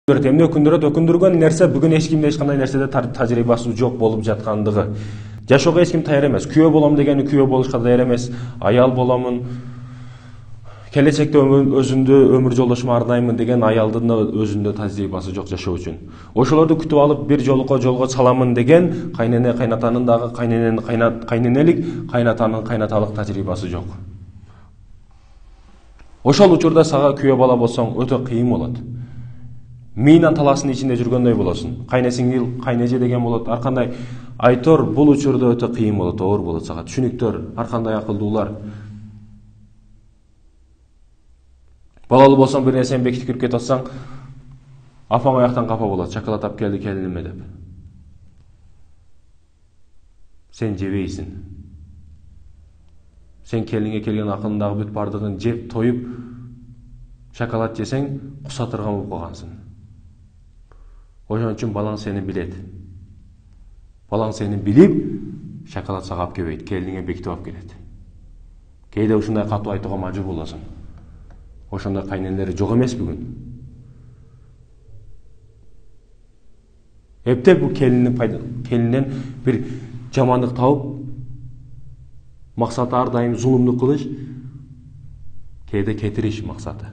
Эмне өкүндүргөн нерсе бүгүн эч кимде эч кандай нерседе тажрыйбасы жок болуп жаткандыгы. Жашоого эч ким даяр эмес. Күйөө болом дегени күйөө болушка даяр эмес. Аял боламын. Келечекте өзүмдү өмүр жолдошума арнаймын деген аялдын өзүндө тажрыйбасы жок жашоо үчүн. Ошолорду күтүп алып бир жолго саламын деген кайнене кайнатанын дагы кайненелик, кайнатанын кайнаталык тажрыйбасы жок. Ошол учурда сага күйөө бала болсоң өтө кыйын болот. Мина таласынын ичинде жүргөндөй болосуң. Кайне сиңил, кайнеже деген болот. Ар кандай айтор бул учурда өтө кыйын болот, оор болот сага. Түшүнүктөр, ар кандай акылдуулар. Балалуу болсоң бир нерсени бекитип кирип кетип атсаң, апаң аяктан капа болот. Шоколад алып келди, келиниме деп. Сен жебейсиң. Сен келиңе келген акылыңдагы бүт бардыгын жеп тоюп, шоколад жесең, кусатырган болуп калгансың. Ошон үчүн балаң сени билет. Балаң сени билип, шоколад сага алып келбейт, келиниңе бекитип алып келет. Кээде ушундай катуу айтууга мажбур болосуң. Ошондой кайненелери жок эмес бүгүн. Эптеп бул келинден бир жамандык тауып, максаты ар дайым зулумдук кылыш, кээде кетириш максаты.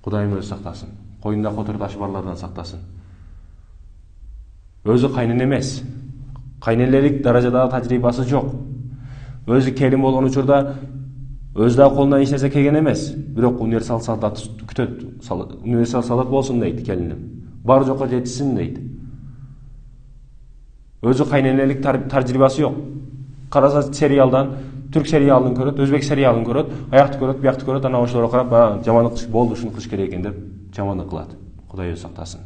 Кудайым өзү сактасын. Коюнда котор ташы барлардан сактасын. Өзү кайнене эмес. Кайненелик даражадагы тажрыйбасы жок. Өзү келин болгон учурда өз дагы колунан эч нерсе келген эмес. Бирок универсал салат күтөт. Универсал салат болсун дейт келиним. Бар жокко жетишсин дейт. Өзү кайненелик тажрыйбасы жок. Караса сериалдан, түрк сериалын көрөт, өзбек сериалын көрөт, аякты көрөт, биякты көрөт, анан ошолорго карап, жамандык болду, ушуну кылыш керек экен деп жамандык кылат. Кудай өзү сактасын.